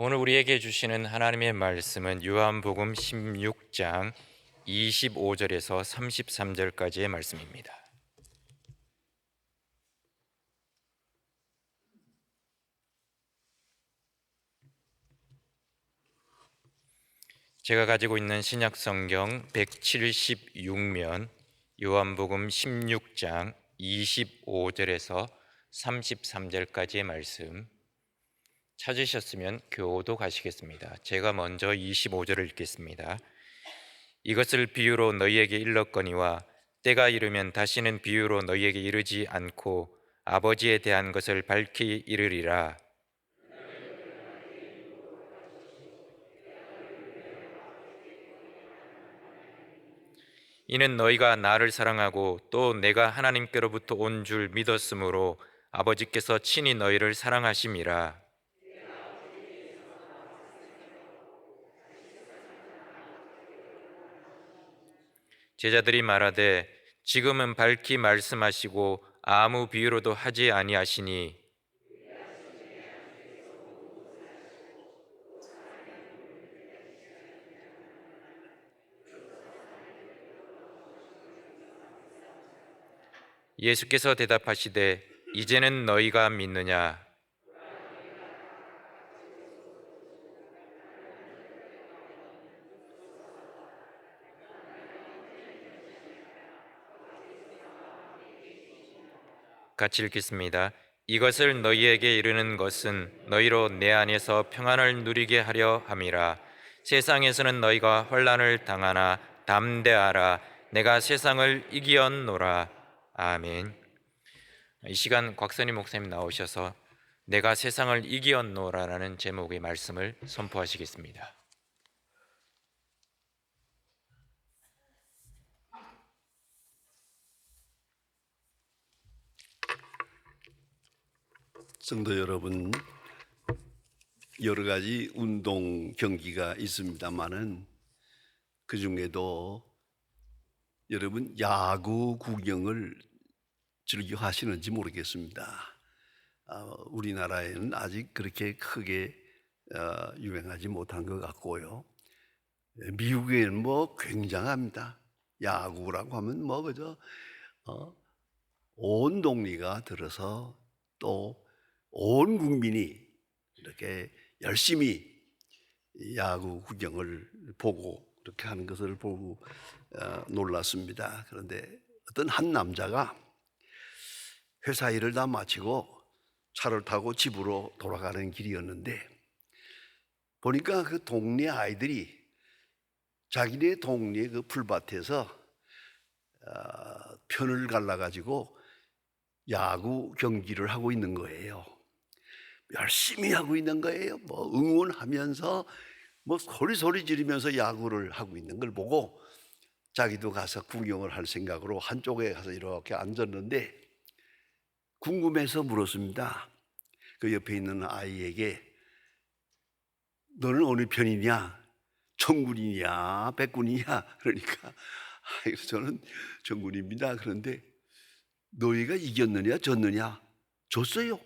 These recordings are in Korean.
오늘 우리에게 주시는 하나님의 말씀은 요한복음 16장 25절에서 33절까지의 말씀입니다. 제가 가지고 있는 신약 성경 176면 요한복음 16장 25절에서 33절까지의 말씀 찾으셨으면 교도 가시겠습니다. 제가 먼저 25절을 읽겠습니다. 이것을 비유로 너희에게 일렀거니와 때가 이르면 다시는 비유로 너희에게 이르지 않고 아버지에 대한 것을 밝히 이르리라. 이는 너희가 나를 사랑하고 또 내가 하나님께로부터 온 줄 믿었으므로 아버지께서 친히 너희를 사랑하심이라. 제자들이 말하되 지금은 밝히 말씀하시고 아무 비유로도 하지 아니하시니 예수께서 대답하시되 이제는 너희가 믿느냐. 같이 읽겠습니다. 이것을 너희에게 이르는 것은 너희로 내 안에서 평안을 누리게 하려 함이라. 세상에서는 너희가 환난을 당하나 담대하라. 내가 세상을 이기었노라. 아멘. 이 시간 곽선희 목사님 나오셔서 내가 세상을 이기었노라라는 제목의 말씀을 선포하시겠습니다. 성도 여러분, 여러 가지 운동 경기가 있습니다만은 그 중에도 여러분 야구 구경을 즐겨 하시는지 모르겠습니다. 우리나라에는 아직 그렇게 크게 유행하지 못한 것 같고요. 미국에는 뭐 굉장합니다. 야구라고 하면 뭐 그저 온 동리가 들어서 또 온 국민이 이렇게 열심히 야구 구경을 보고 이렇게 하는 것을 보고 놀랐습니다. 그런데 어떤 한 남자가 회사 일을 다 마치고 차를 타고 집으로 돌아가는 길이었는데 보니까 그 동네 아이들이 자기네 동네 그 풀밭에서 편을 갈라가지고 야구 경기를 하고 있는 거예요. 열심히 하고 있는 거예요. 뭐 응원하면서 뭐 소리 지르면서 야구를 하고 있는 걸 보고 자기도 가서 구경을 할 생각으로 한쪽에 가서 이렇게 앉았는데 궁금해서 물었습니다. 그 옆에 있는 아이에게 너는 어느 편이냐? 청군이냐 백군이냐? 그러니까 저는 청군입니다. 그런데 너희가 이겼느냐 졌느냐? 졌어요.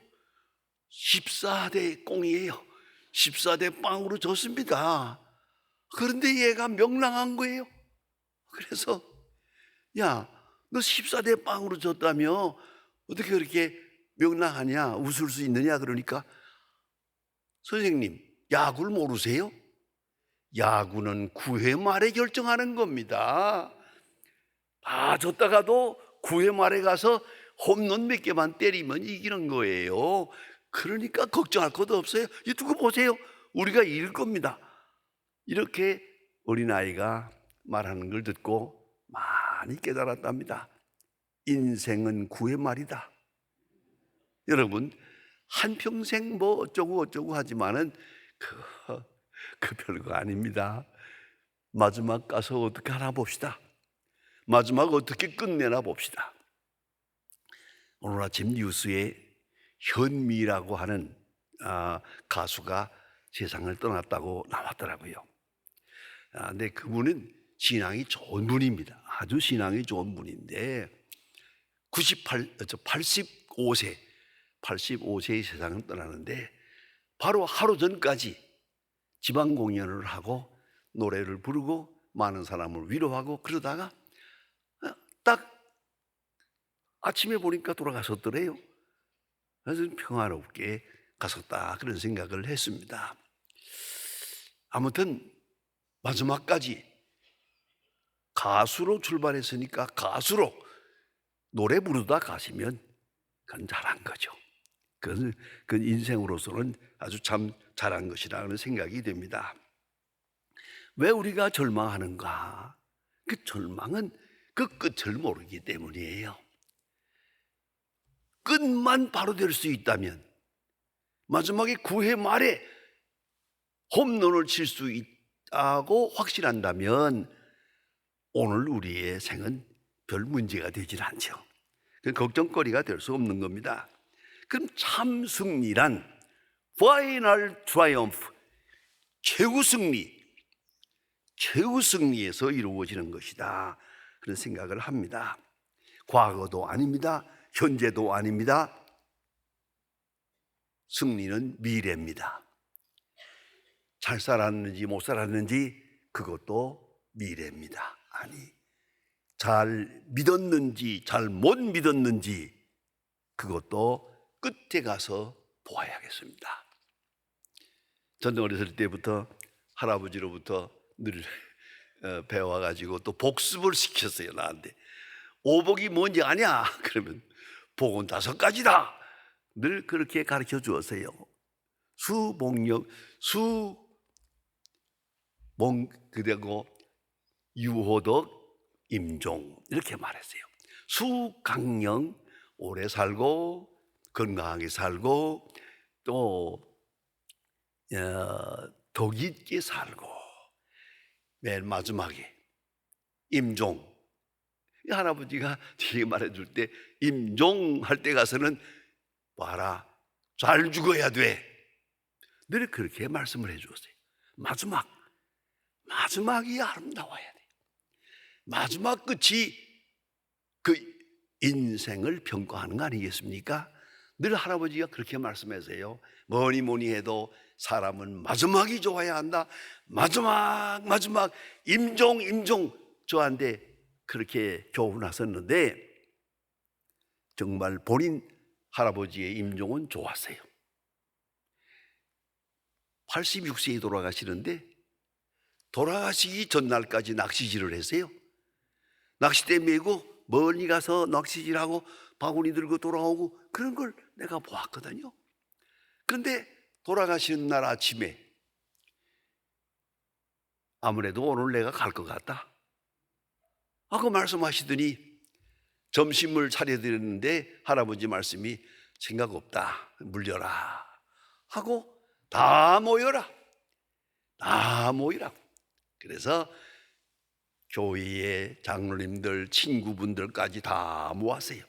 14대 0이에요. 14대 0으로 졌습니다. 그런데 얘가 명랑한 거예요. 그래서 야, 너 14대 0으로 졌다며 어떻게 그렇게 명랑하냐, 웃을 수 있느냐? 그러니까 선생님, 야구를 모르세요? 야구는 9회 말에 결정하는 겁니다. 다 졌다가도 9회 말에 가서 홈런 몇 개만 때리면 이기는 거예요. 그러니까 걱정할 것도 없어요. 이 두고 보세요. 우리가 이길 겁니다. 이렇게 어린아이가 말하는 걸 듣고 많이 깨달았답니다. 인생은 9회 말이다. 여러분, 한평생 뭐 어쩌고 하지만은 그 별거 아닙니다. 마지막 가서 어떻게 하나 봅시다. 마지막 어떻게 끝내나 봅시다. 오늘 아침 뉴스에 현미라고 하는 가수가 세상을 떠났다고 나왔더라고요. 근데 그분은 신앙이 좋은 분입니다. 아주 신앙이 좋은 분인데 85세의 세상을 떠나는데 바로 하루 전까지 지방 공연을 하고 노래를 부르고 많은 사람을 위로하고 그러다가 딱 아침에 보니까 돌아가셨더래요. 그래서 평화롭게 갔었다 그런 생각을 했습니다. 아무튼 마지막까지 가수로 출발했으니까 가수로 노래 부르다 가시면 그건 잘한 거죠. 그 인생으로서는 아주 참 잘한 것이라는 생각이 됩니다. 왜 우리가 절망하는가? 그 절망은 그 끝을 모르기 때문이에요. 끝만 바로 될 수 있다면, 마지막에 9회 말에 홈런을 칠 수 있다고 확신한다면 오늘 우리의 생은 별 문제가 되질 않죠. 그 걱정거리가 될 수 없는 겁니다. 그럼 참 승리란 final triumph, 최후 승리에서 이루어지는 것이다 그런 생각을 합니다. 과거도 아닙니다. 현재도 아닙니다. 승리는 미래입니다. 잘 살았는지 못 살았는지 그것도 미래입니다. 아니, 잘 믿었는지 잘 못 믿었는지 그것도 끝에 가서 보아야겠습니다. 저는 어렸을 때부터 할아버지로부터 늘 배워가지고 또 복습을 시켰어요. 나한테 오복이 뭔지 아냐? 그러면 복은 5가지다 늘 그렇게 가르쳐 주었어요. 수복력, 그리고 유호덕, 임종 이렇게 말했어요. 수강령, 오래 살고 건강하게 살고 또 덕 있게 살고, 맨 마지막에 임종. 할아버지가 뒤에 말해줄 때 임종할 때 가서는 봐라, 잘 죽어야 돼. 늘 그렇게 말씀을 해주었어요. 마지막이 아름다워야 돼. 마지막 끝이 그 인생을 평가하는 거 아니겠습니까? 늘 할아버지가 그렇게 말씀하세요. 뭐니 해도 사람은 마지막이 좋아야 한다. 마지막 임종 저한테 그렇게 교훈하셨는데 정말 본인 할아버지의 임종은 좋았어요. 86세에 돌아가시는데 돌아가시기 전날까지 낚시질을 했어요. 낚싯대 메고 멀리 가서 낚시질하고 바구니 들고 돌아오고 그런 걸 내가 보았거든요. 그런데 돌아가시는 날 아침에 아무래도 오늘 내가 갈 것 같다 하고 말씀하시더니 점심을 차려드렸는데 할아버지 말씀이 생각 없다, 물려라 하고 다 모여라. 그래서 교회의 장로님들, 친구분들까지 다 모았어요.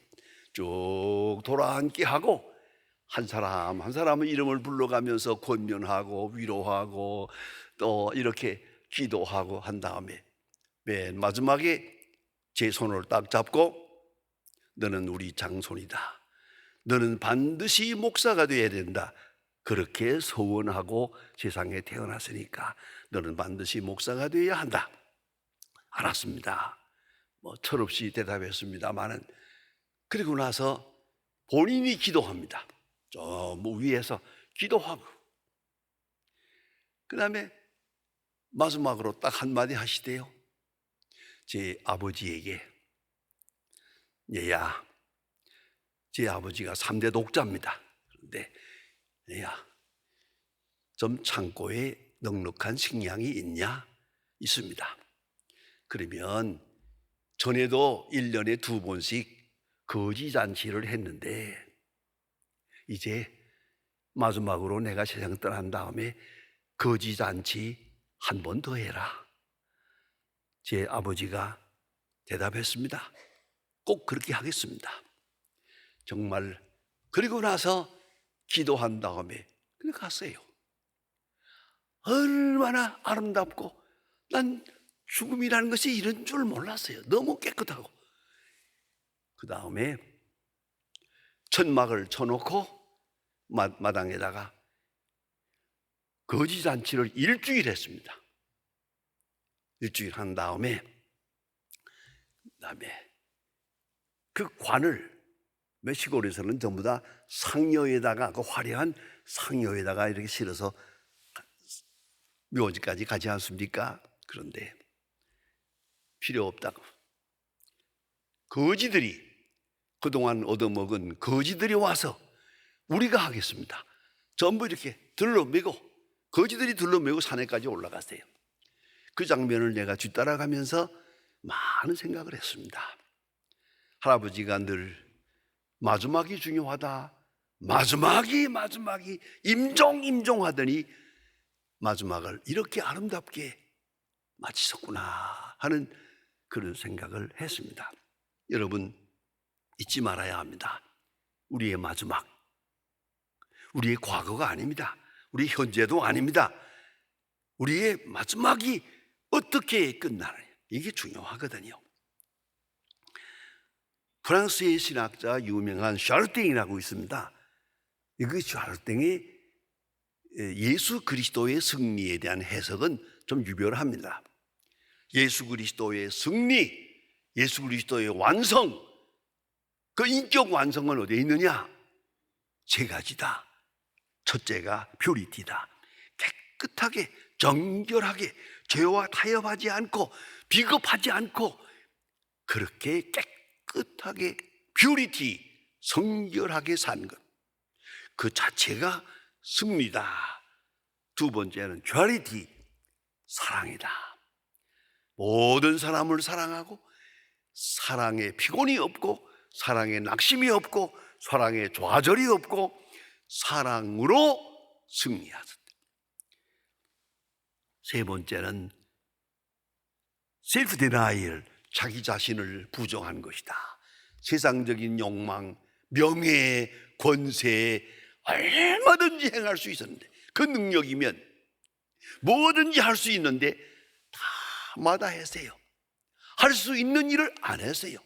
쭉 돌아앉게 하고 한 사람 한 사람의 이름을 불러가면서 권면하고 위로하고 또 이렇게 기도하고 한 다음에 맨 마지막에 제 손을 딱 잡고 너는 우리 장손이다. 너는 반드시 목사가 되어야 된다. 그렇게 소원하고 세상에 태어났으니까 너는 반드시 목사가 되어야 한다. 알았습니다. 철없이 대답했습니다만은 그리고 나서 본인이 기도합니다. 저 위에서 기도하고 그 다음에 마지막으로 딱 한마디 하시대요. 제 아버지에게, 얘야, 제 아버지가 3대 독자입니다. 그런데 얘야, 좀 창고에 넉넉한 식량이 있냐? 있습니다. 그러면 전에도 1년에 2번씩 거지잔치를 했는데 이제 마지막으로 내가 세상 떠난 다음에 거지잔치 한 번 더 해라. 제 아버지가 대답했습니다. 꼭 그렇게 하겠습니다. 정말 그리고 나서 기도한 다음에 그냥 갔어요. 얼마나 아름답고 난 죽음이라는 것이 이런 줄 몰랐어요. 너무 깨끗하고. 그 다음에 천막을 쳐놓고 마당에다가 거지 잔치를 일주일 했습니다. 일주일 한 다음에 그 관을 멕시코에서는 전부 다 상여에다가, 그 화려한 상여에다가 이렇게 실어서 묘지까지 가지 않습니까? 그런데 필요 없다고, 거지들이, 그동안 얻어먹은 거지들이 와서 우리가 하겠습니다. 전부 이렇게 둘러매고, 거지들이 둘러매고 산에까지 올라갔어요. 그 장면을 내가 뒤따라가면서 많은 생각을 했습니다. 할아버지가 늘 마지막이 중요하다, 마지막이 임종하더니 마지막을 이렇게 아름답게 마치셨구나 하는 그런 생각을 했습니다. 여러분, 잊지 말아야 합니다. 우리의 마지막, 우리의 과거가 아닙니다. 우리 현재도 아닙니다. 우리의 마지막이 어떻게 끝나느냐, 이게 중요하거든요. 프랑스의 신학자 유명한 샤르땡이라고 있습니다. 그 샤르땡이 예수 그리스도의 승리에 대한 해석은 좀 유별합니다. 예수 그리스도의 승리, 예수 그리스도의 완성, 그 인격 완성은 어디에 있느냐? 세 가지다. 첫째가 퓨리티다. 깨끗하게, 정결하게, 죄와 타협하지 않고, 비겁하지 않고, 그렇게 깨끗하게, 퓨리티, 성결하게 산 것, 그 자체가 승리다. 두 번째는 쥐리티, 사랑이다. 모든 사람을 사랑하고, 사랑에 피곤이 없고, 사랑에 낙심이 없고, 사랑에 좌절이 없고, 사랑으로 승리하다. 세 번째는 셀프 디나이얼, 자기 자신을 부정한 것이다. 세상적인 욕망, 명예, 권세, 얼마든지 행할 수 있었는데, 그 능력이면 뭐든지 할 수 있는데 다 마다했어요. 할 수 있는 일을 안 했어요.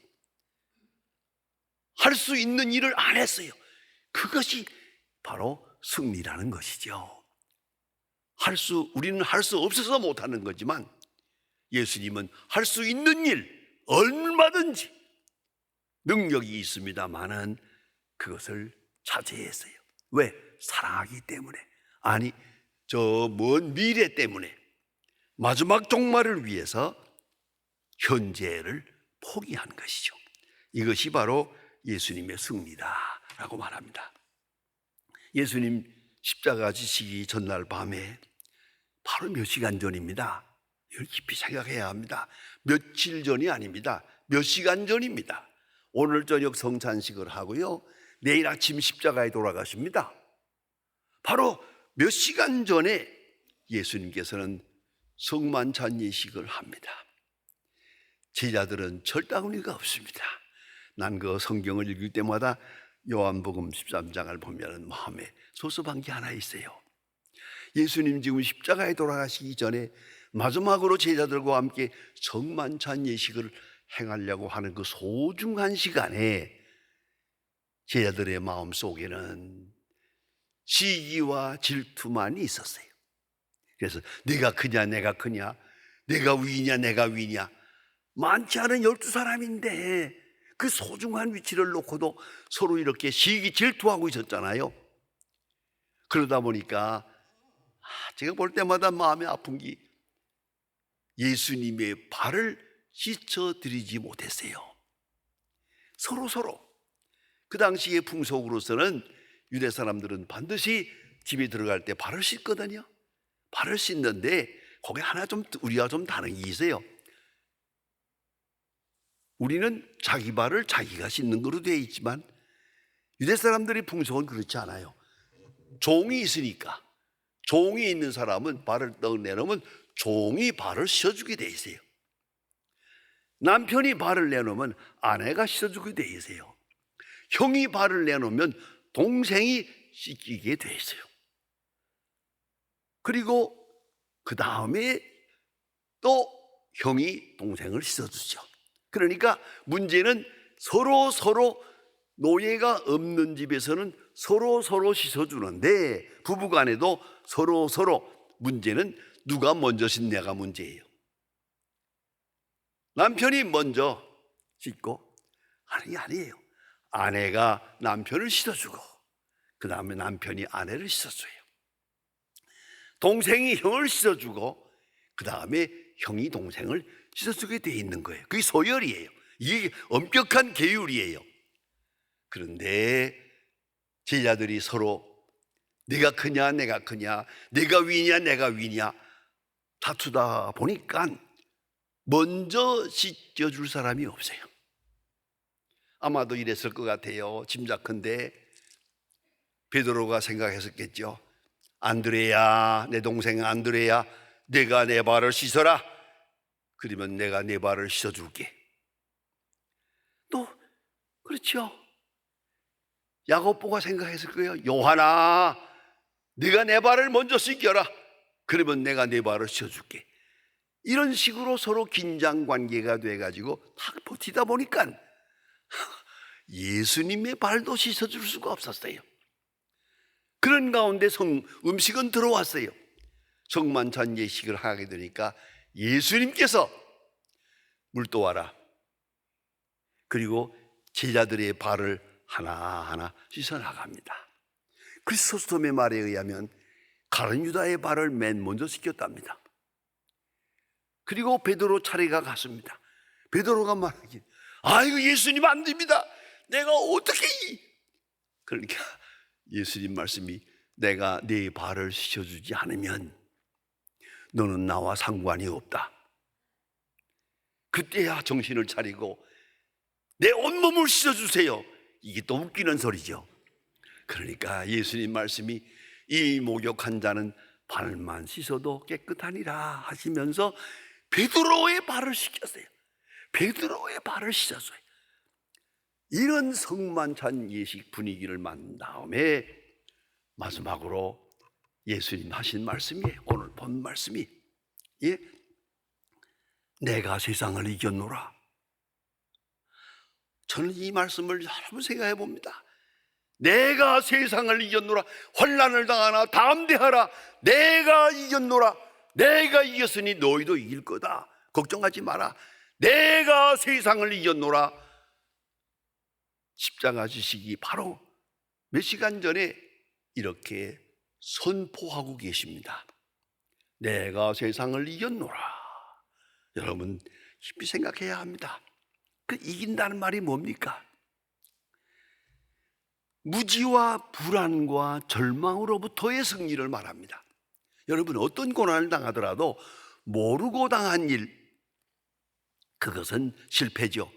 할 수 있는 일을 안 했어요. 그것이 바로 승리라는 것이죠. 우리는 할 수 없어서 못하는 거지만, 예수님은 할 수 있는 일 얼마든지 능력이 있습니다만은 그것을 자제했어요. 왜? 사랑하기 때문에. 아니, 저 먼 미래 때문에, 마지막 종말을 위해서 현재를 포기한 것이죠. 이것이 바로 예수님의 승리다라고 말합니다. 예수님 십자가 지시기 전날 밤에 바로 몇 시간 전입니다. 이걸 깊이 생각해야 합니다. 며칠 전이 아닙니다. 몇 시간 전입니다. 오늘 저녁 성찬식을 하고요, 내일 아침 십자가에 돌아가십니다. 바로 몇 시간 전에 예수님께서는 성만찬 예식을 합니다. 제자들은 철다구니가 없습니다. 난 그 성경을 읽을 때마다 요한복음 13장을 보면 마음에 섭섭한 게 하나 있어요. 예수님 지금 십자가에 돌아가시기 전에 마지막으로 제자들과 함께 성만찬 예식을 행하려고 하는 그 소중한 시간에 제자들의 마음 속에는 시기와 질투만이 있었어요. 그래서 내가 크냐, 내가 크냐, 내가 위냐, 내가 위냐, 많지 않은 12사람인데 그 소중한 위치를 놓고도 서로 이렇게 시기 질투하고 있었잖아요. 그러다 보니까 제가 볼 때마다 마음이 아픈 게, 예수님의 발을 씻어드리지 못했어요. 서로. 그 당시의 풍속으로서는 유대 사람들은 반드시 집에 들어갈 때 발을 씻거든요. 발을 씻는데 거기 하나 좀 우리와 좀 다른 게 있어요. 우리는 자기 발을 자기가 씻는 거로 되어 있지만 유대 사람들의 풍속은 그렇지 않아요. 종이 있으니까, 종이 있는 사람은 발을 떡 내놓으면 종이 발을 씻어주게 돼 있어요. 남편이 발을 내놓으면 아내가 씻어주게 돼 있어요. 형이 발을 내놓으면 동생이 씻기게 돼 있어요. 그리고 그 다음에 또 형이 동생을 씻어주죠. 그러니까 문제는 서로 노예가 없는 집에서는 서로 씻어주는데 부부간에도 서로 문제는 누가 먼저 씻냐가 문제예요. 남편이 먼저 씻고 아니에요. 아내가 남편을 씻어주고 그 다음에 남편이 아내를 씻어줘요. 동생이 형을 씻어주고 그 다음에 형이 동생을 씻어주게 돼 있는 거예요. 그게 소열이에요. 이게 엄격한 계율이에요. 그런데 제자들이 서로 내가 크냐 내가 크냐, 내가 위냐 내가 위냐 다투다 보니까 먼저 씻겨줄 사람이 없어요. 아마도 이랬을 것 같아요. 짐작컨대 베드로가 생각했었겠죠. 안드레야, 내 동생 안드레야, 내가 내 발을 씻어라. 그러면 내가 내 발을 씻어줄게. 또 그렇죠. 야고보가 생각했을 거예요. 요한아, 네가 내 발을 먼저 씻겨라. 그러면 내가 내 발을 씻어줄게. 이런 식으로 서로 긴장 관계가 돼가지고 탁 버티다 보니까 예수님의 발도 씻어줄 수가 없었어요. 그런 가운데 음식은 들어왔어요. 성만찬 예식을 하게 되니까 예수님께서 물 떠와라. 그리고 제자들의 발을 하나하나 씻어 나갑니다. 크리스토스톰의 말에 의하면 가룟 유다의 발을 맨 먼저 씻겼답니다. 그리고 베드로 차례가 갔습니다. 베드로가 말하길, 이거 예수님 안 됩니다. 내가 어떻게 그러니까 예수님 말씀이 내가 네 발을 씻어주지 않으면 너는 나와 상관이 없다. 그때야 정신을 차리고 내 온몸을 씻어주세요. 이게 또 웃기는 소리죠. 그러니까 예수님 말씀이 이 목욕한 자는 발만 씻어도 깨끗하니라 하시면서 베드로의 발을 씻겼어요. 베드로의 발을 씻었어요. 이런 성만찬 예식 분위기를 만든 다음에 마지막으로 예수님 하신 말씀이에요. 오늘 본 말씀이, 내가 세상을 이겼노라. 저는 이 말씀을 여러 번 생각해 봅니다. 내가 세상을 이겼노라. 환난을 당하나 담대하라. 내가 이겼노라. 내가 이겼으니 너희도 이길 거다. 걱정하지 마라. 내가 세상을 이겼노라. 십자가 지식이 바로 몇 시간 전에 이렇게 선포하고 계십니다. 내가 세상을 이겼노라. 여러분 깊이 생각해야 합니다. 그 이긴다는 말이 뭡니까? 무지와 불안과 절망으로부터의 승리를 말합니다. 여러분 어떤 고난을 당하더라도 모르고 당한 일, 그것은 실패죠.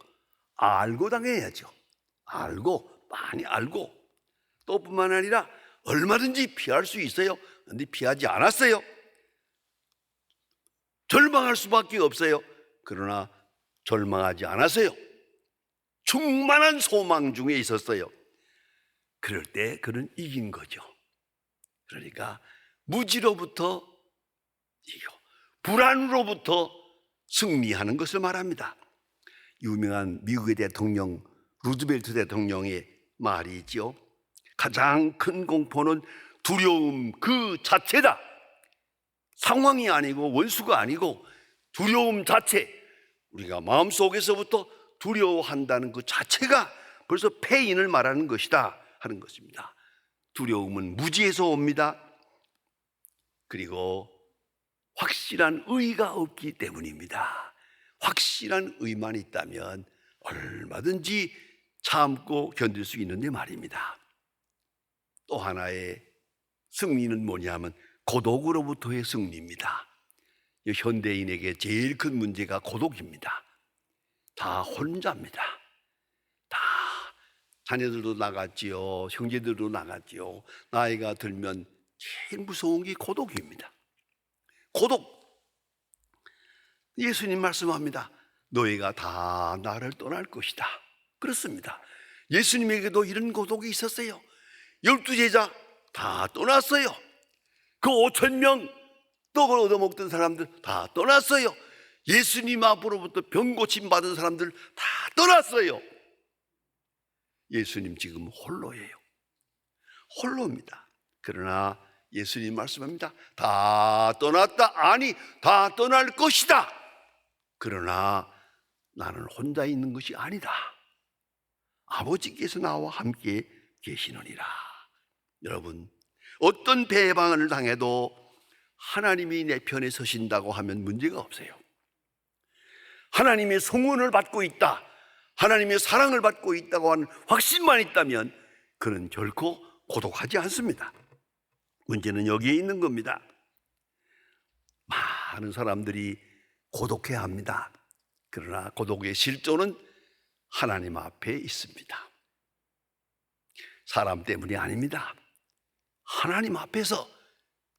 알고 당해야죠. 알고, 많이 알고. 또 뿐만 아니라 얼마든지 피할 수 있어요. 그런데 피하지 않았어요. 절망할 수밖에 없어요. 그러나 절망하지 않았어요. 충만한 소망 중에 있었어요. 그럴 때 그는 이긴 거죠. 그러니까 무지로부터 이겨, 불안으로부터 승리하는 것을 말합니다. 유명한 미국의 대통령 루즈벨트 대통령의 말이 있죠. 가장 큰 공포는 두려움 그 자체다. 상황이 아니고 원수가 아니고 두려움 자체, 우리가 마음속에서부터 두려워한다는 그 자체가 벌써 패인을 말하는 것이다 하는 것입니다. 두려움은 무지에서 옵니다. 그리고 확실한 의가 없기 때문입니다. 확실한 의만 있다면 얼마든지 참고 견딜 수 있는데 말입니다. 또 하나의 승리는 뭐냐면 고독으로부터의 승리입니다. 현대인에게 제일 큰 문제가 고독입니다. 다 혼자입니다. 다 자녀들도 나갔지요. 형제들도 나갔지요. 나이가 들면 제일 무서운 게 고독입니다. 고독. 예수님 말씀합니다. 너희가 다 나를 떠날 것이다. 그렇습니다. 예수님에게도 이런 고독이 있었어요. 12제자 다 떠났어요. 그 5,000명 떡을 얻어먹던 사람들 다 떠났어요. 예수님 앞으로부터 병 고침 받은 사람들 다 떠났어요. 예수님 지금 홀로예요. 홀로입니다. 그러나 예수님 말씀합니다. 다 떠났다. 아니, 다 떠날 것이다. 그러나 나는 혼자 있는 것이 아니다. 아버지께서 나와 함께 계시느니라. 여러분, 어떤 배반을 당해도 하나님이 내 편에 서신다고 하면 문제가 없어요. 하나님의 성원을 받고 있다, 하나님의 사랑을 받고 있다고 하는 확신만 있다면 그는 결코 고독하지 않습니다. 문제는 여기에 있는 겁니다. 많은 사람들이 고독해야 합니다. 그러나 고독의 실존은 하나님 앞에 있습니다. 사람 때문이 아닙니다. 하나님 앞에서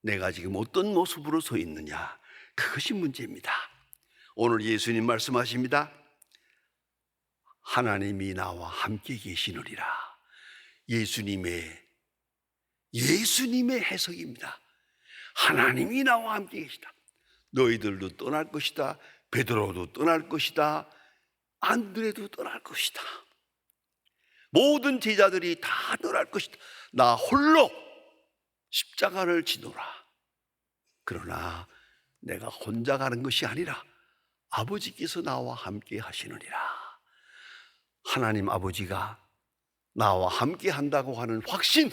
내가 지금 어떤 모습으로 서 있느냐, 그것이 문제입니다. 오늘 예수님 말씀하십니다. 하나님이 나와 함께 계시느니라. 예수님의 해석입니다. 하나님이 나와 함께 계시다. 너희들도 떠날 것이다. 베드로도 떠날 것이다. 안드레도 떠날 것이다. 모든 제자들이 다 떠날 것이다. 나 홀로 십자가를 지노라. 그러나 내가 혼자 가는 것이 아니라 아버지께서 나와 함께 하시느니라. 하나님 아버지가 나와 함께 한다고 하는 확신,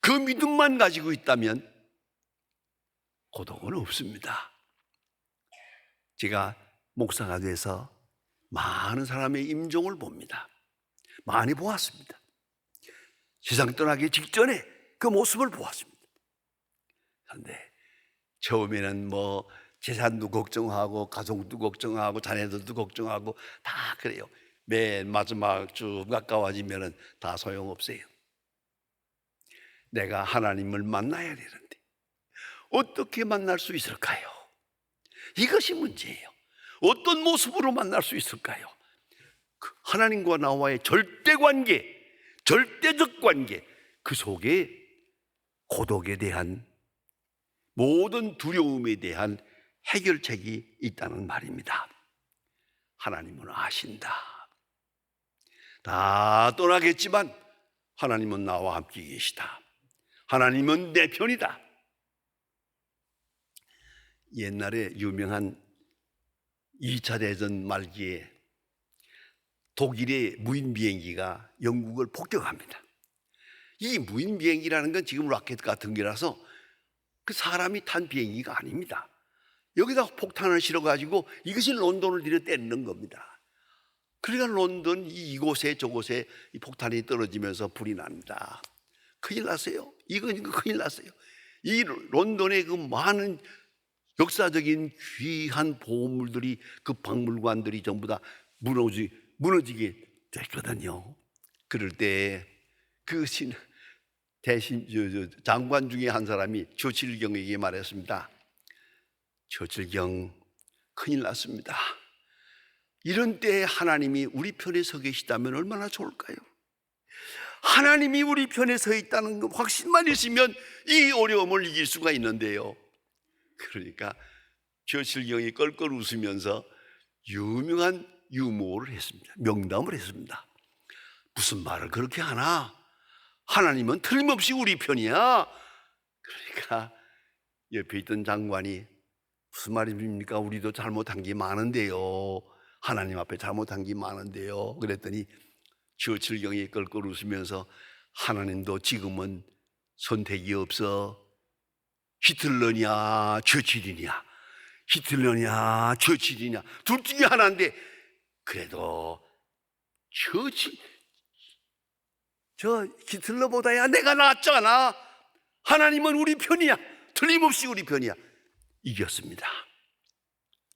그 믿음만 가지고 있다면 고독은 없습니다. 제가 목사가 돼서 많은 사람의 임종을 봅니다. 많이 보았습니다. 세상 떠나기 직전에 그 모습을 보았습니다. 그런데 처음에는 뭐 재산도 걱정하고 가족도 걱정하고 자녀들도 걱정하고 다 그래요. 맨 마지막 쭉 가까워지면은 다 소용없어요. 내가 하나님을 만나야 되는데 어떻게 만날 수 있을까요? 이것이 문제예요. 어떤 모습으로 만날 수 있을까요? 하나님과 나와의 절대 관계, 절대적 관계, 그 속에 고독에 대한 모든 두려움에 대한 해결책이 있다는 말입니다. 하나님은 아신다. 다 떠나겠지만 하나님은 나와 함께 계시다. 하나님은 내 편이다. 옛날에 유명한 2차 대전 말기에 독일의 무인 비행기가 영국을 폭격합니다. 이 무인 비행기라는 건 지금 로켓 같은 게라서 그 사람이 탄 비행기가 아닙니다. 여기다 폭탄을 실어가지고 이것이 런던을 들여 때리는 겁니다. 그러니까 런던 이곳에 저곳에 이 폭탄이 떨어지면서 불이 납니다. 큰일 났어요. 이건 큰일 났어요. 이 런던의 그 많은 역사적인 귀한 보물들이, 그 박물관들이 전부 다 무너지게 됐거든요. 그럴 때 그 대신 장관 중에 한 사람이 조칠경에게 말했습니다. 조칠경, 큰일 났습니다. 이런 때에 하나님이 우리 편에 서 계시다면 얼마나 좋을까요? 하나님이 우리 편에 서 있다는 그 확신만 있으면 이 어려움을 이길 수가 있는데요. 그러니까 조칠경이 껄껄 웃으면서 유명한 유머를 했습니다. 명담을 했습니다. 무슨 말을 그렇게 하나? 하나님은 틀림없이 우리 편이야. 그러니까 옆에 있던 장관이 무슨 말입니까? 우리도 잘못한 게 많은데요. 하나님 앞에 잘못한 게 많은데요. 그랬더니 조칠경이 껄껄 웃으면서 하나님도 지금은 선택이 없어. 히틀러냐 처칠이냐, 히틀러냐 처칠이냐, 둘 중에 하나인데 그래도 저 히틀러보다야 내가 낫잖아. 하나님은 우리 편이야. 틀림없이 우리 편이야. 이겼습니다.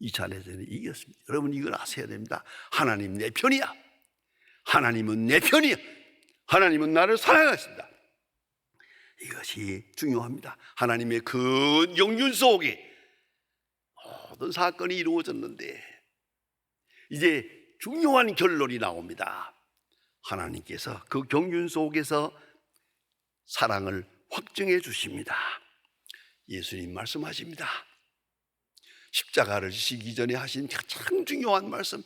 2차 대전에 이겼습니다. 여러분 이걸 아셔야 됩니다. 하나님 내 편이야. 하나님은 내 편이야. 하나님은 나를 사랑하신다. 이것이 중요합니다. 하나님의 큰 영륜 속에 모든 사건이 이루어졌는데 이제 중요한 결론이 나옵니다. 하나님께서 그 경륜 속에서 사랑을 확증해 주십니다. 예수님 말씀하십니다. 십자가를 지시기 전에 하신 가장 중요한 말씀,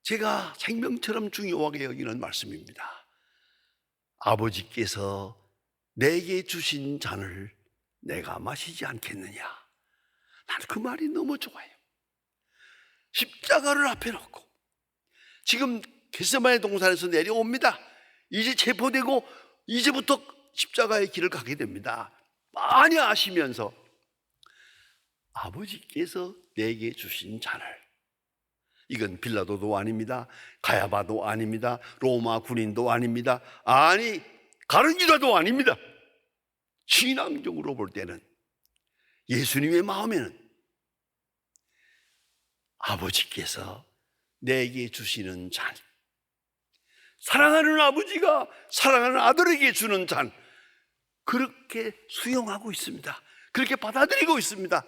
제가 생명처럼 중요하게 여기는 말씀입니다. 아버지께서 내게 주신 잔을 내가 마시지 않겠느냐. 나는 그 말이 너무 좋아요. 십자가를 앞에 놓고 지금 겟세마네 동산에서 내려옵니다. 이제 체포되고 이제부터 십자가의 길을 가게 됩니다. 많이 아시면서 아버지께서 내게 주신 잔을, 이건 빌라도도 아닙니다. 가야바도 아닙니다. 로마 군인도 아닙니다. 아니, 가룟 유다도 아닙니다. 신앙적으로 볼 때는 예수님의 마음에는 아버지께서 내게 주시는 잔, 사랑하는 아버지가 사랑하는 아들에게 주는 잔, 그렇게 수용하고 있습니다. 그렇게 받아들이고 있습니다.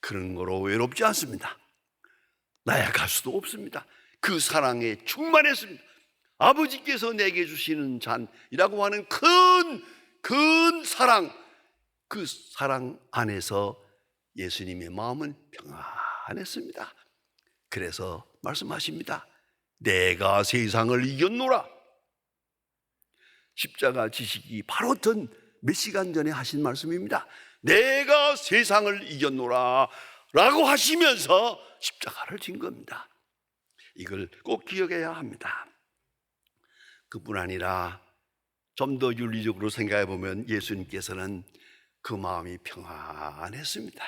그런 거로 외롭지 않습니다. 나약할 수도 없습니다. 그 사랑에 충만했습니다. 아버지께서 내게 주시는 잔이라고 하는 큰 사랑, 그 사랑 안에서 예수님의 마음은 평안했습니다. 그래서 말씀하십니다. 내가 세상을 이겼노라. 십자가 지시기 바로 전 몇 시간 전에 하신 말씀입니다. 내가 세상을 이겼노라 라고 하시면서 십자가를 진 겁니다. 이걸 꼭 기억해야 합니다. 그뿐 아니라 좀 더 윤리적으로 생각해 보면 예수님께서는 그 마음이 평안했습니다.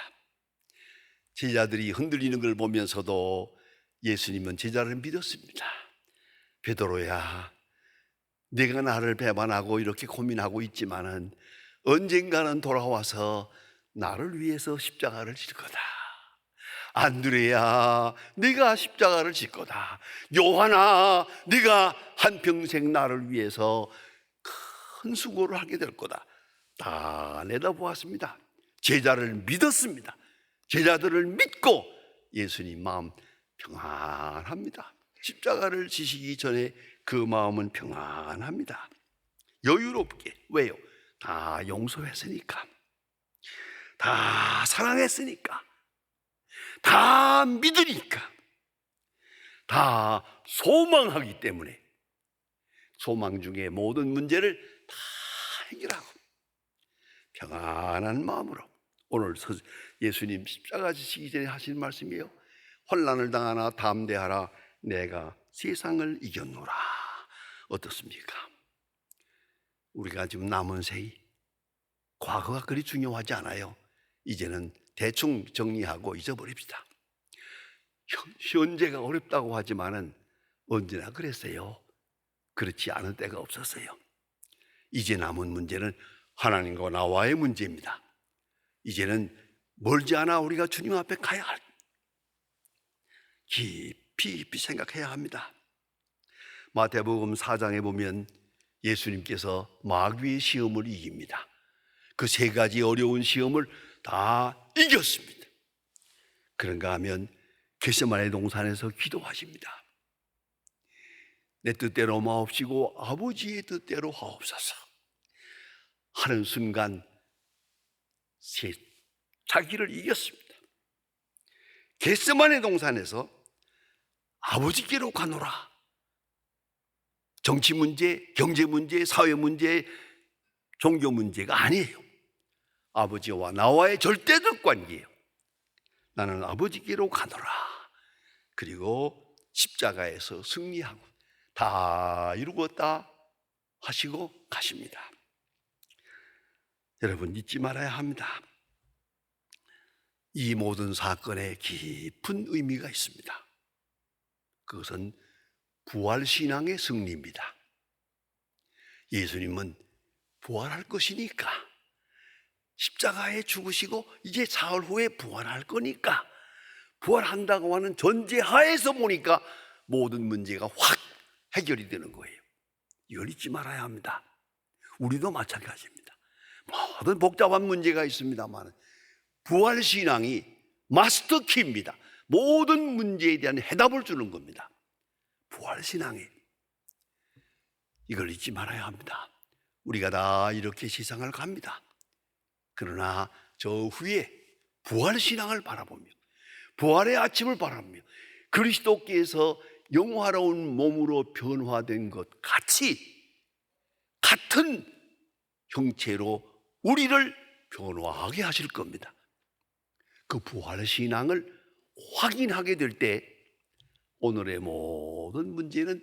제자들이 흔들리는 걸 보면서도 예수님은 제자를 믿었습니다. 베드로야, 네가 나를 배반하고 이렇게 고민하고 있지만은 언젠가는 돌아와서 나를 위해서 십자가를 질 거다. 안드레야, 네가 십자가를 질 거다. 요한아, 네가 한평생 나를 위해서 큰 수고를 하게 될 거다. 다 내다보았습니다. 제자를 믿었습니다. 제자들을 믿고 예수님 마음 평안합니다. 십자가를 지시기 전에 그 마음은 평안합니다. 여유롭게. 왜요? 다 용서했으니까, 다 사랑했으니까, 다 믿으니까, 다 소망하기 때문에 소망 중에 모든 문제를 다 해결하고 평안한 마음으로, 오늘 예수님 십자가 지시기 전에 하신 말씀이에요. 혼란을 당하나 담대하라. 내가 세상을 이겼노라. 어떻습니까? 우리가 지금 남은 세이, 과거가 그리 중요하지 않아요. 이제는 대충 정리하고 잊어버립시다. 현재가 어렵다고 하지만은 언제나 그랬어요. 그렇지 않은 때가 없었어요. 이제 남은 문제는 하나님과 나와의 문제입니다. 이제는 멀지 않아 우리가 주님 앞에 가야 할, 깊이 생각해야 합니다. 마태복음 4장에 보면 예수님께서 마귀의 시험을 이깁니다. 그 세 가지 어려운 시험을 다 이겼습니다. 그런가 하면 겟세마네 동산에서 기도하십니다. 내 뜻대로 마옵시고 아버지의 뜻대로 하옵소서 하는 순간 자기를 이겼습니다. 겟세마네 동산에서 아버지께로 가노라. 정치 문제, 경제 문제, 사회 문제, 종교 문제가 아니에요. 아버지와 나와의 절대적 관계예요. 나는 아버지께로 가노라. 그리고 십자가에서 승리하고 다 이루었다 하시고 가십니다. 여러분, 잊지 말아야 합니다. 이 모든 사건에 깊은 의미가 있습니다. 그것은 부활신앙의 승리입니다. 예수님은 부활할 것이니까, 십자가에 죽으시고 이제 사흘 후에 부활할 거니까, 부활한다고 하는 전제하에서 보니까 모든 문제가 확 해결이 되는 거예요. 이걸 잊지 말아야 합니다. 우리도 마찬가지입니다. 모든 복잡한 문제가 있습니다만 부활신앙이 마스터키입니다. 모든 문제에 대한 해답을 주는 겁니다. 부활신앙이. 이걸 잊지 말아야 합니다. 우리가 다 이렇게 세상을 갑니다. 그러나 저 후에 부활신앙을 바라보며 부활의 아침을 바라보며 그리스도께서 영화로운 몸으로 변화된 것 같은 형체로 우리를 변화하게 하실 겁니다. 그 부활신앙을 확인하게 될 때 오늘의 모든 문제는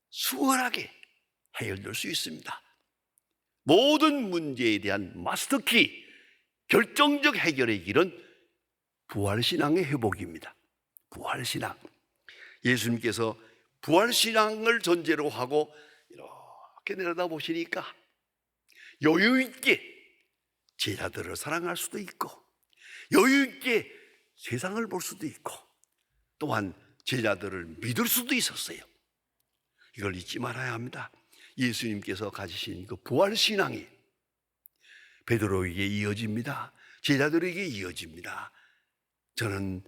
수월하게 해결될 수 있습니다. 모든 문제에 대한 마스터키, 결정적 해결의 길은 부활신앙의 회복입니다. 부활신앙. 예수님께서 부활신앙을 전제로 하고 이렇게 내려다보시니까 여유 있게 제자들을 사랑할 수도 있고 여유 있게 세상을 볼 수도 있고 또한 제자들을 믿을 수도 있었어요. 이걸 잊지 말아야 합니다. 예수님께서 가지신 그 부활신앙이 베드로에게 이어집니다. 제자들에게 이어집니다. 저는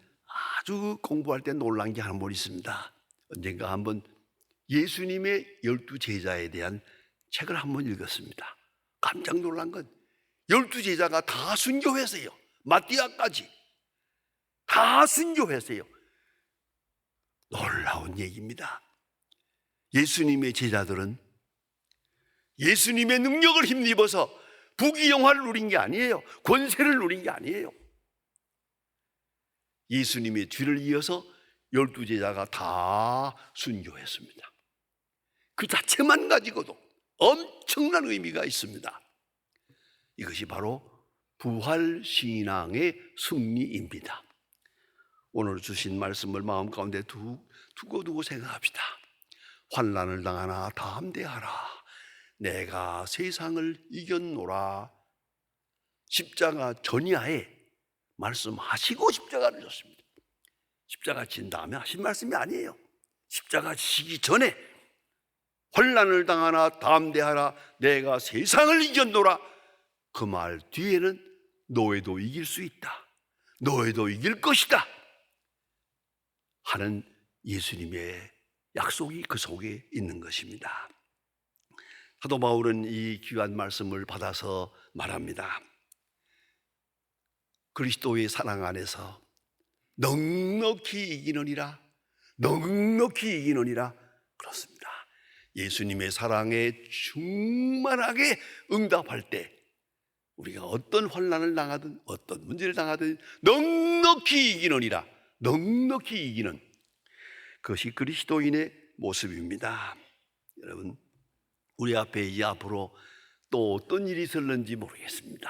아주 공부할 때 놀란 게 한 번 있습니다. 언젠가 한번 예수님의 12제자에 대한 책을 한번 읽었습니다. 깜짝 놀란 건 12제자가 다 순교했어요. 마띠아까지 다 순교했어요. 놀라운 얘기입니다. 예수님의 제자들은 예수님의 능력을 힘입어서 부귀영화를 누린 게 아니에요. 권세를 누린 게 아니에요. 예수님의 뒤를 이어서 12제자가 다 순교했습니다. 그 자체만 가지고도 엄청난 의미가 있습니다. 이것이 바로 부활신앙의 승리입니다. 오늘 주신 말씀을 마음 가운데 두고 생각합시다. 환난을 당하나 담대하라. 내가 세상을 이겼노라. 십자가 전야에 말씀하시고 십자가를 졌습니다. 십자가 진 다음에 하신 말씀이 아니에요. 십자가 지기 전에 환난을 당하나 담대하라. 내가 세상을 이겼노라. 그 말 뒤에는 너희도 이길 수 있다. 너희도 이길 것이다. 하는 예수님의 약속이 그 속에 있는 것입니다. 사도 바울은 이 귀한 말씀을 받아서 말합니다. 그리스도의 사랑 안에서 넉넉히 이기느니라. 넉넉히 이기느니라. 그렇습니다. 예수님의 사랑에 충만하게 응답할 때 우리가 어떤 환난을 당하든 어떤 문제를 당하든 넉넉히 이기느니라. 넉넉히 이기는 그것이 그리스도인의 모습입니다. 여러분, 우리 앞에 이 앞으로 또 어떤 일이 있을는지 모르겠습니다.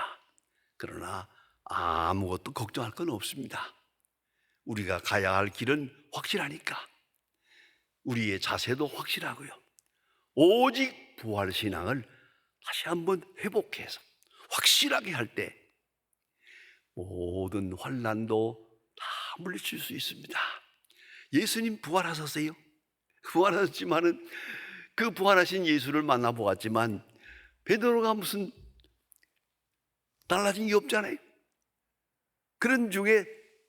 그러나 아무것도 걱정할 건 없습니다. 우리가 가야 할 길은 확실하니까 우리의 자세도 확실하고요. 오직 부활신앙을 다시 한번 회복해서 확실하게 할 때 모든 환난도 다 물리칠 수 있습니다. 예수님 부활하셨어요. 부활하셨지만은 그 부활하신 예수를 만나보았지만 베드로가 무슨 달라진 게 없잖아요. 그런 중에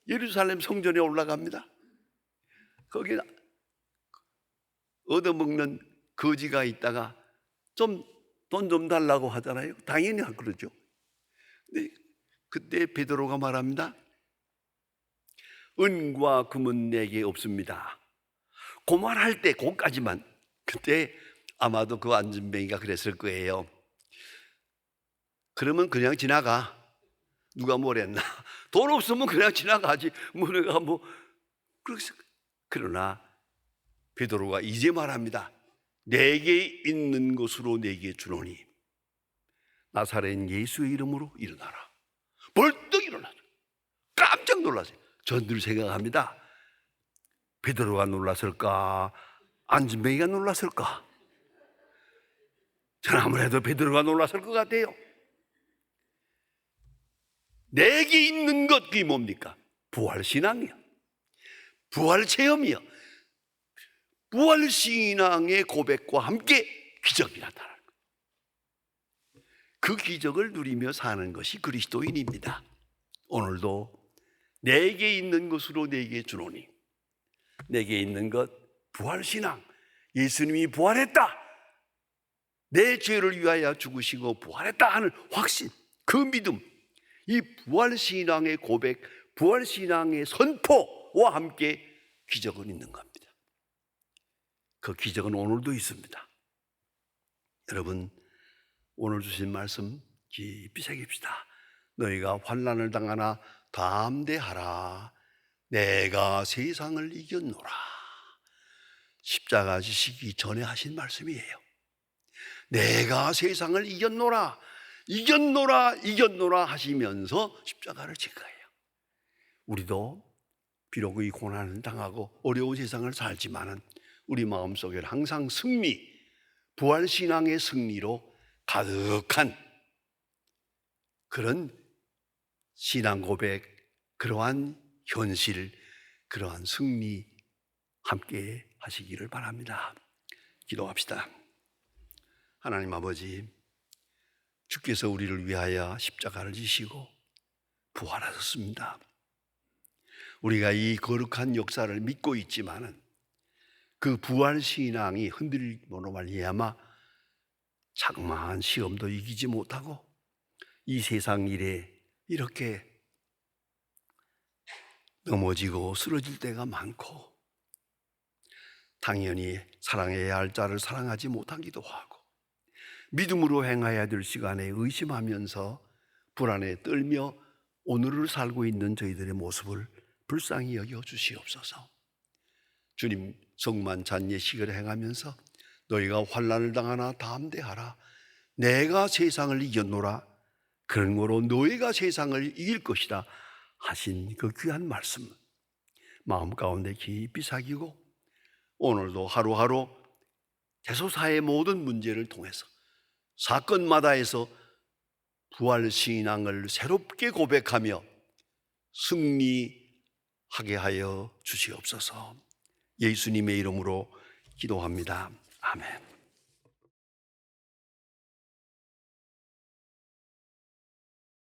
예루살렘 성전에 올라갑니다. 거기 얻어먹는 거지가 있다가 좀 돈 좀 달라고 하잖아요. 당연히 그러죠. 근데 그때 베드로가 말합니다. 은과 금은 내게 없습니다. 고만할 때 고까지만. 그때 아마도 그 안전뱅이가 그랬을 거예요. 그러면 그냥 지나가. 누가 뭘 했나. 돈 없으면 그냥 지나가지. 내가 그러나 베드로가 이제 말합니다. 내게 있는 것으로 내게 주노니 나사렛 예수의 이름으로 일어나라. 벌떡 일어나서 깜짝 놀랐어요. 전 늘 생각합니다. 베드로가 놀랐을까? 안전뱅이가 놀랐을까? 저는 아무래도 베드로가 놀랐을 것 같아요. 내게 있는 것, 그게 뭡니까? 부활신앙이요. 부활체험이요. 부활신앙의 고백과 함께 기적이 나타나는 거예요. 그 기적을 누리며 사는 것이 그리스도인입니다. 오늘도 내게 있는 것으로 내게 주노니, 내게 있는 것, 부활신앙. 예수님이 부활했다. 내 죄를 위하여 죽으시고 부활했다 하는 확신, 그 믿음, 이 부활신앙의 고백, 부활신앙의 선포와 함께 기적은 있는 겁니다. 그 기적은 오늘도 있습니다. 여러분, 오늘 주신 말씀 깊이 새깁시다. 너희가 환난을 당하나 담대하라. 내가 세상을 이겼노라. 십자가 지시기 전에 하신 말씀이에요. 내가 세상을 이겼노라, 이겼노라, 이겼노라 하시면서 십자가를 진 거예요. 우리도 비록 이 고난을 당하고 어려운 세상을 살지만은 우리 마음속에는 항상 승리, 부활신앙의 승리로 가득한 그런 신앙 고백, 그러한 현실, 그러한 승리 함께 하시기를 바랍니다. 기도합시다. 하나님 아버지, 주께서 우리를 위하여 십자가를 지시고 부활하셨습니다. 우리가 이 거룩한 역사를 믿고 있지만은 그 부활 신앙이 흔들림으로 말미암아 장마한 시험도 이기지 못하고 이 세상 일에 이렇게 넘어지고 쓰러질 때가 많고, 당연히 사랑해야 할 자를 사랑하지 못하기도 하고, 믿음으로 행해야 될 시간에 의심하면서 불안에 떨며 오늘을 살고 있는 저희들의 모습을 불쌍히 여겨 주시옵소서. 주님, 성만 잔예식을 행하면서 너희가 환난을 당하나 담대하라. 내가 세상을 이겼노라. 그런 거로 너희가 세상을 이길 것이다 하신 그 귀한 말씀 마음 가운데 깊이 새기고, 오늘도 하루하루 대소사의 모든 문제를 통해서 사건마다에서 부활신앙을 새롭게 고백하며 승리하게 하여 주시옵소서. 예수님의 이름으로 기도합니다. 아멘.